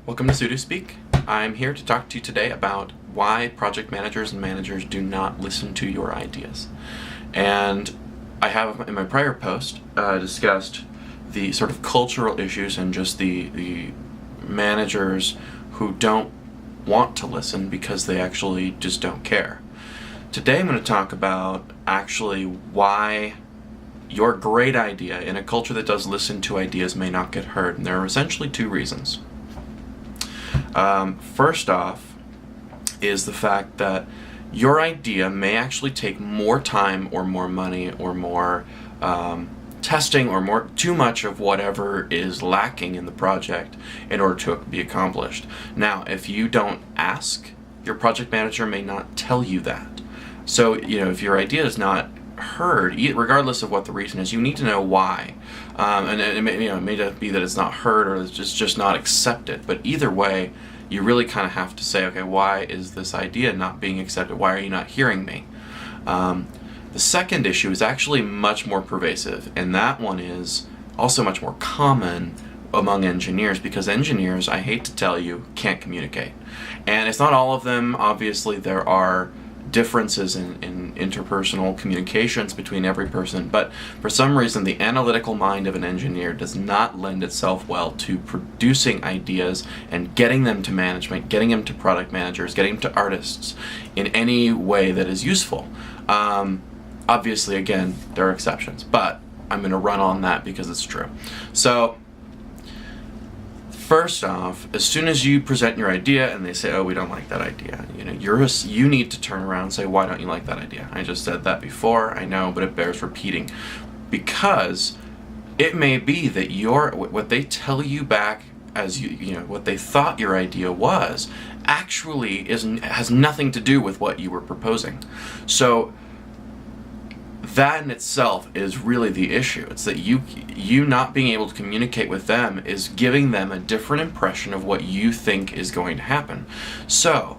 Welcome to SUDOSpeak. I'm here to talk to you today about why project managers and managers do not listen to your ideas. And I have in my prior post discussed the sort of cultural issues and just the managers who don't want to listen because they actually just don't care. Today I'm going to talk about actually why your great idea in a culture that does listen to ideas may not get heard. And there are essentially two reasons. First off is the fact that your idea may actually take more time or more money or more testing or too much of whatever is lacking in the project in order to be accomplished. Now, if you don't ask, your project manager may not tell you that. So, if your idea is not heard, regardless of what the reason is, you need to know why. And it may not be that it's not heard or it's just not accepted, but either way, you really kind of have to say, okay, why is this idea not being accepted? Why are you not hearing me? The second issue is actually much more pervasive, and that one is also much more common among engineers, because engineers, I hate to tell you, can't communicate. And it's not all of them. Obviously, there are differences in interpersonal communications between every person, but for some reason the analytical mind of an engineer does not lend itself well to producing ideas and getting them to management, getting them to product managers, getting them to artists in any way that is useful. Obviously, again, there are exceptions, but I'm going to run on that because it's true. So first off, as soon as you present your idea and they say, oh, we don't like that idea, you need to turn around and say, why don't you like that idea? I just said that before, I know, but it bears repeating. Because it may be that what they tell you back as what they thought your idea was actually has nothing to do with what you were proposing. So that in itself is really the issue. It's that you not being able to communicate with them is giving them a different impression of what you think is going to happen. So,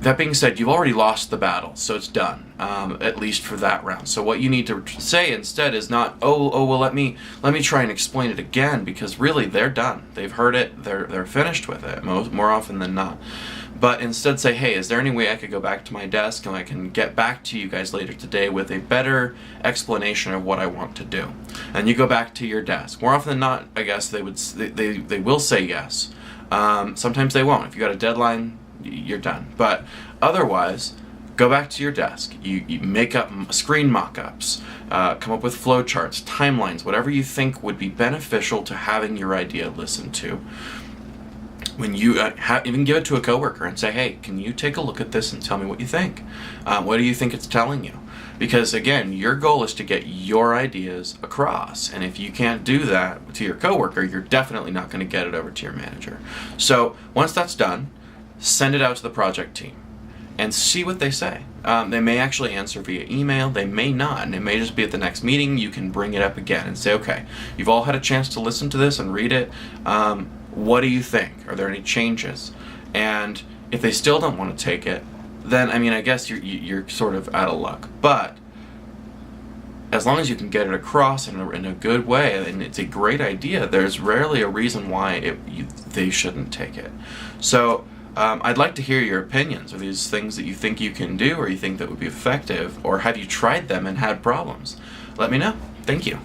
that being said, you've already lost the battle, so it's done, at least for that round. So what you need to say instead is not, well, let me try and explain it again, because really they're done. They've heard it. They're finished with it more often than not. But instead say, hey, is there any way I could go back to my desk and I can get back to you guys later today with a better explanation of what I want to do? And you go back to your desk. More often than not, I guess they will say yes. Sometimes they won't. If you got a deadline, you're done. But otherwise, go back to your desk. You make up screen mock-ups, come up with flowcharts, timelines, whatever you think would be beneficial to having your idea listened to. When you even give it to a coworker and say, hey, can you take a look at this and tell me what you think? What do you think it's telling you? Because again, your goal is to get your ideas across. And if you can't do that to your coworker, you're definitely not going to get it over to your manager. So once that's done, send it out to the project team and see what they say. They may actually answer via email, they may not, and it may just be at the next meeting. You can bring it up again and say, okay, you've all had a chance to listen to this and read it. What do you think? Are there any changes? And if they still don't want to take it, then I guess you're sort of out of luck. But as long as you can get it across in a good way, and it's a great idea, there's rarely a reason why they shouldn't take it. So I'd like to hear your opinions. Are these things that you think you can do or you think that would be effective? Or have you tried them and had problems? Let me know. Thank you.